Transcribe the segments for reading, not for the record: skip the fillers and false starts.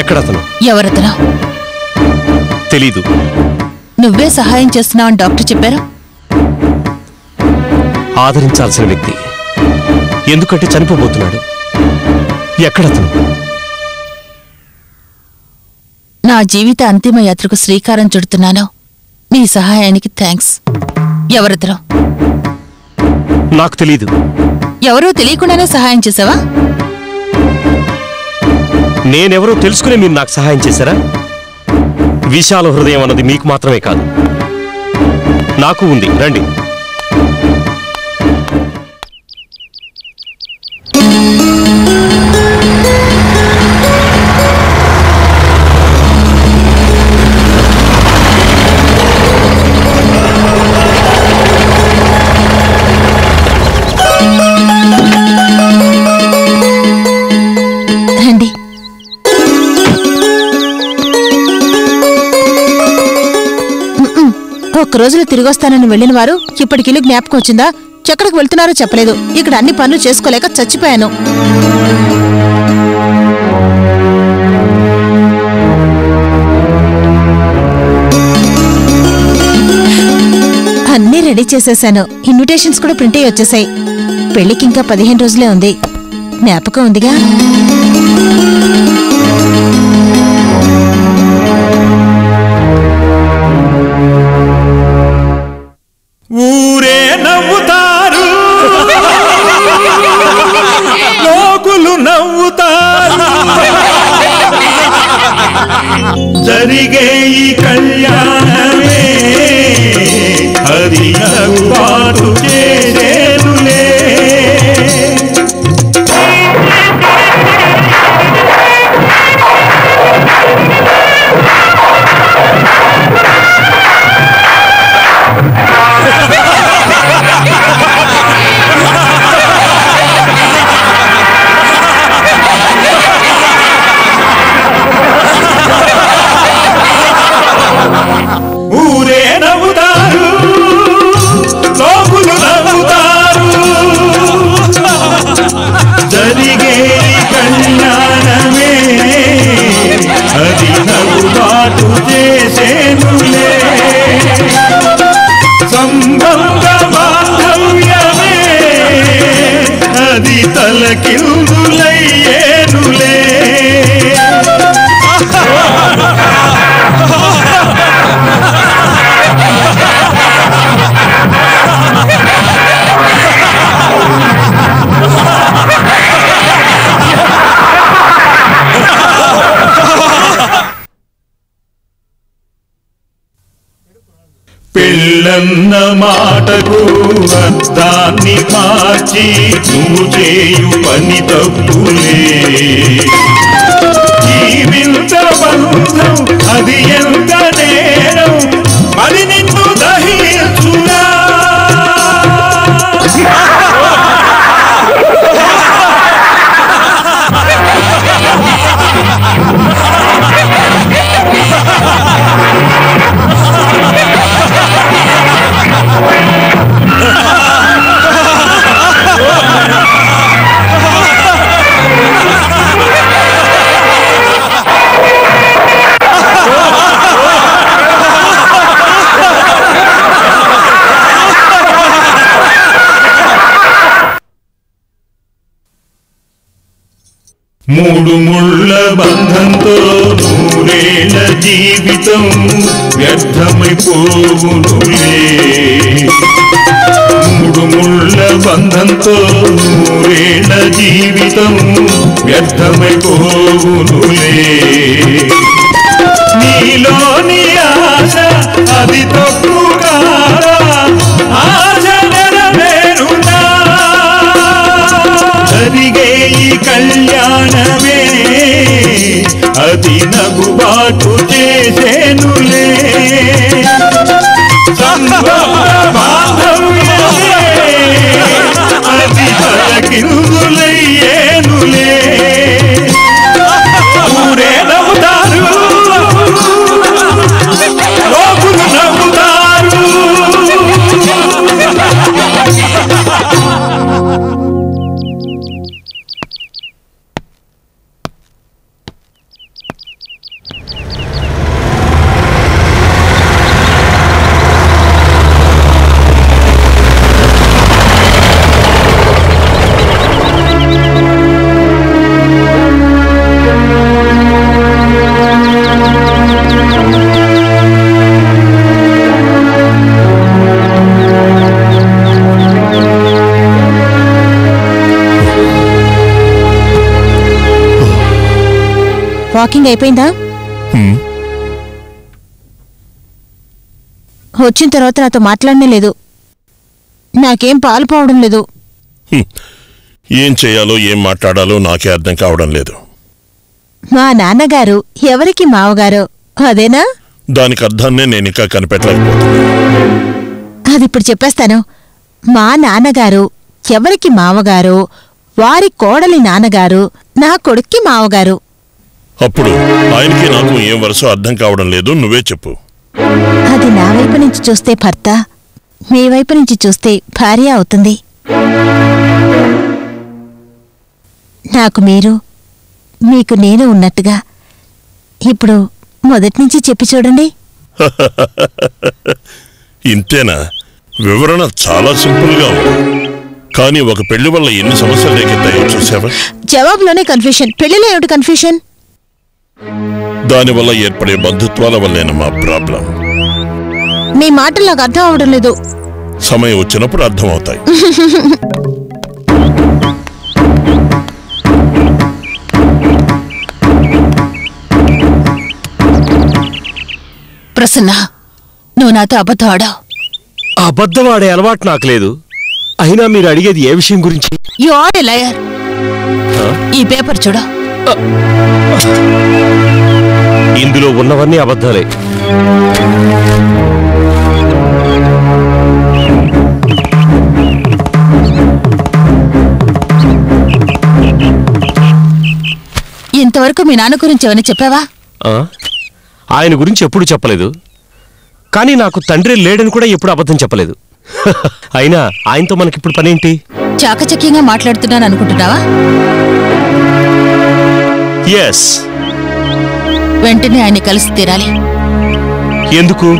ఎక్కడతను? ఎవరతను? తెలీదు. నువ్వే సహాయం చేస్తున్నావని డాక్టర్ చెప్పారు. ఆదరించాల్సిన వ్యక్తి, ఎందుకంటే చనిపోబోతున్నాడు. ఎక్కడతను? నా జీవిత అంతిమ యాత్రకు శ్రీకారం చుడుతున్నాను. మీ సహాయానికి థ్యాంక్స్. ఎవరతను? నాకు తెలీదు. ఎవరో తెలియకుండానే సహాయం చేసావా? నేనెవరో తెలుసుకునే మీరు నాకు సహాయం చేశారా? విశాల హృదయం అన్నది మీకు మాత్రమే కాదు, నాకు ఉంది. రండి. రండి. ఒక్క రోజులో తిరిగొస్తానని వెళ్ళిన వారు ఇప్పటికిల్లు జ్ఞాపకం వచ్చిందా? ఎక్కడికి వెళ్తున్నారో చెప్పలేదు. ఇక్కడ అన్ని పనులు చేసుకోలేక చచ్చిపోయాను. అన్నీ రెడీ చేసేసాను. ఇన్విటేషన్స్ కూడా ప్రింట్ అయ్యి వచ్చేసాయి. పెళ్లికి ఇంకా 15 రోజులే ఉంది. జ్ఞాపకం ఉందిగా? ఊరే నవ్వుతారు, లోకులు నవ్వుతారు. జరిగే ఈ కళ్యాణమే అది నవ్వుబాటు చేసేనులే. ఊరే నవ్వుతారు, లోకులు నవ్వుతారు. జరిగే కళ్యాణమే అది నవ్వుబాటు చేసేనులే. సంబంధ బాంధవ్యమే అది తలకిందులయ్యేనులే. పెళ్ళన్న మాటకు అర్థాన్ని మార్చి నువ్వు చేయు పని తప్పులే. జీవిత బంధం అది ఎంత నేరం, మరి నిన్ను దహించురా. మూడు ముళ్ళ బంధంతో నూరేళ్ల జీవితం వ్యర్థమైపోవునులే. మూడు ముళ్ళ బంధంతో నూరేళ్ల జీవితం వ్యర్థమైపోవునులే. నీలోని ఆశ అది తప్పుగా ఆశ నెరవేరునా. జరిగే ఈ కళ్యాణమే అది నవ్వుబాటు చేసేనులే. బాంధవ్యమే అది తలకిందులయ్యేనులే. ఊరే నవ్వుతారు, లోకులు నవ్వుతారు. వాకింగ్ అయిపోయిందా? వచ్చిన తర్వాత నాతో మాట్లాడనే లేదు. నాకేం పాలు పోవడం లేదు. ఏం చేయాలో ఏం మాట్లాడాలో నాకే అర్థం కావడం లేదు. మా నాన్నగారు ఎవరికి మావగారో అదేనా? దానికి అర్థాన్నే నేను ఇంకా కనిపెట్టలేకపోతున్నా. అది ఇప్పుడు చెప్పేస్తాను. మా నాన్నగారు ఎవరికి మావగారు, వారి కోడలి నాన్నగారు నా కొడుక్కి మావగారు. అప్పుడు ఆయనకి నాకు ఏం వరుస అర్థం కావడం లేదు. నువ్వే చెప్పు. అది నా వైపు నుంచి చూస్తే భర్త, మీ వైపు నుంచి చూస్తే భార్య అవుతుంది. నాకు మీరు, మీకు నేను ఉన్నట్టుగా ఇప్పుడు మొదటి నుంచి చెప్పి చూడండి. ఇంతేనా? వివరణ చాలా సింపుల్గా ఉంది. కానీ ఒక పెళ్లి వల్ల ఎన్ని సమస్యలు రేకెత్తాయో చూసావా? జవాబులోనే కన్ఫ్యూషన్. పెళ్లిలో ఏమిటి కన్ఫ్యూషన్? దానివల్ల ఏర్పడే బంధుత్వాల వల్లేనమ్మా ప్రాబ్లం. మీ మాటలు నాకు అర్థం అవడం లేదు. సమయం వచ్చినప్పుడు అర్థమవుతాయి. ప్రసన్న, నువ్వు నాతో అబద్ధం ఆడావు. అబద్ధం ఆడే అలవాటు నాకు లేదు. అయినా మీరు అడిగేది ఏ విషయం గురించి? You are a liar. ఈ పేపర్ చూడు. ఇందులో ఉన్నవన్నీ అబద్ధాలే. ఇంతవరకు మీ నాన్న గురించి ఏమైనా చెప్పావా? ఆయన గురించి ఎప్పుడు చెప్పలేదు. కానీ నాకు తండ్రి లేడని కూడా ఎప్పుడు అబద్ధం చెప్పలేదు. అయినా ఆయనతో మనకిప్పుడు పనేంటి? చాకచక్యంగా మాట్లాడుతున్నాను అనుకుంటున్నావా? ఎస్. వెంటనే ఆయన్ని కలిసి తీరాలి. ఎందుకు?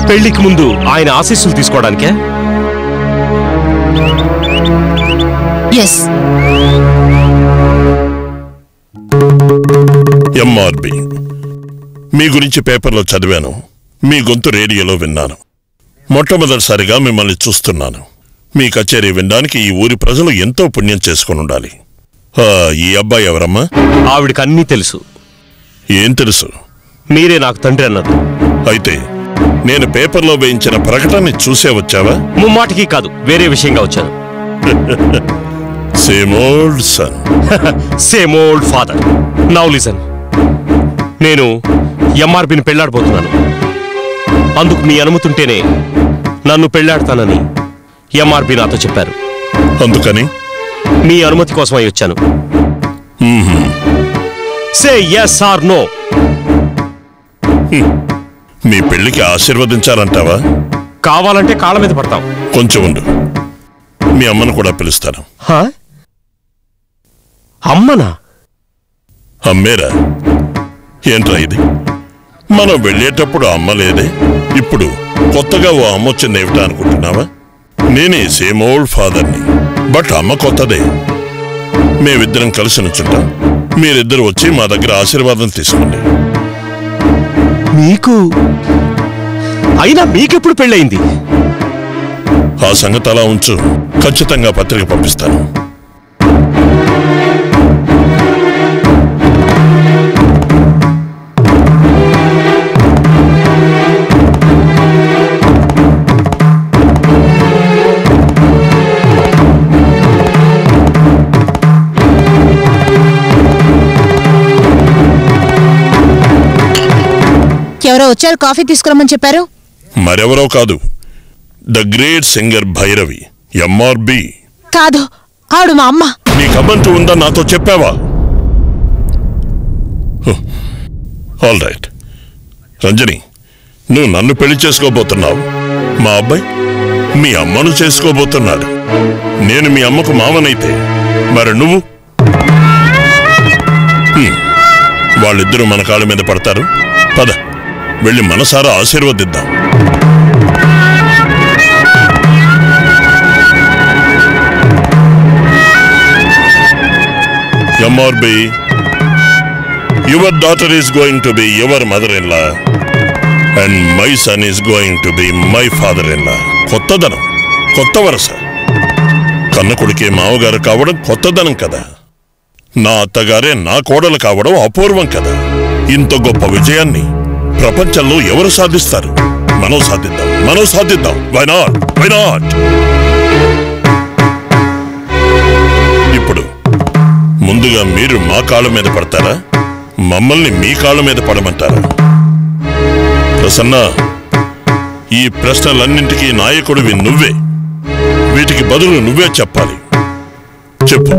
పెళ్లికి ముందు ఆయన ఆశీస్సులు తీసుకోవడానికే? ఎస్. ఎంఆర్బి మీ గురించి పేపర్లో చదివాను. మీ గొంతు రేడియోలో విన్నాను. మొట్టమొదటిసారిగా మిమ్మల్ని చూస్తున్నాను. మీ కచేరీ వినడానికి ఈ ఊరి ప్రజలు ఎంతో పుణ్యం చేసుకుని ఉండాలి. ఈ అబ్బాయి ఎవరమ్మా? ఆవిడికి అన్నీ తెలుసు. ఏం తెలుసు? మీరే నాకు తండ్రి అన్నది. అయితే నేను పేపర్లో వేయించిన ప్రకటన చూసే వచ్చావా? ముమ్మాటికి కాదు, వేరే విషయంగా వచ్చాను. Same old sun, same old father. Now listen. నేను ఎంఆర్బిని పెళ్లాడబోతున్నాను. అందుకు మీ అనుమతుంటేనే నన్ను పెళ్లాడతానని ఎంఆర్బి నాతో చెప్పారు. అందుకని మీ అనుమతి కోసమై వచ్చాను. సే yes or no. మీ పెళ్లికి ఆశీర్వదించాలంటావా? కావాలంటే కాళ్ళ మీద పడతాం. కొంచెం ఉండు, మీ అమ్మను కూడా పిలుస్తాను. అమ్మనా? అమ్మేరా? ఏంట్రా ఇది? మనం వెళ్ళేటప్పుడు అమ్మ లేదే, ఇప్పుడు కొత్తగా ఓ అమ్మ వచ్చింది ఏమిటా అనుకుంటున్నావా? నేనే సేమ్ ఓల్డ్ ఫాదర్ని, బట్ అమ్మ కొత్తదే. మేమిద్దరం కలిసి నుంచుంటాం. మీరిద్దరు వచ్చి మా దగ్గర ఆశీర్వాదం తీసుకోండి. మీకు? అయినా మీకెప్పుడు పెళ్ళయింది? ఆ సంగతి అలా ఉంచు, ఖచ్చితంగా పత్రిక పంపిస్తాను. ఎవరో వచ్చారు, కాఫీ తీసుకురమ్మని చెప్పారు. మరెవరో కాదు, the great singer Bhairavi, MRB. కాదు, ఆవిడ మా అమ్మ. నీకమ్మంటూ ఉందా? నాతో చెప్పావా? All right. రంజని, నువ్వు నన్ను పెళ్లి చేసుకోబోతున్నావు. మా అబ్బాయి మీ అమ్మను చేసుకోబోతున్నాడు. నేను మీ అమ్మకు మామనైతే మరి నువ్వు? వాళ్ళిద్దరూ మన కాళ్ళ మీద పడతారు. పద, వెళ్ళి మనసారా ఆశీర్వదిద్దాం. MRB, your daughter is going to be your mother in law and my son is going to be my father in law. కొత్తదనం, కొత్త వరస. కన్న కొడుకే మావగారు కావడం కొత్తదనం కదా. నా అత్తగారే నా కోడలు కావడం అపూర్వం కదా. ఇంత గొప్ప విజయాన్ని ప్రపంచంలో ఎవరు సాధిస్తారు? మనం సాధిద్దాం. Why not? ఇప్పుడు ముందుగా మీరు మా కాళ్ళ మీద పడతారా, మమ్మల్ని మీ కాళ్ళ మీద పడమంటారా? ప్రసన్న, ఈ ప్రశ్నలన్నింటికీ నాయకుడివి నువ్వే. వీటికి బదులు నువ్వే చెప్పాలి. చెప్పు.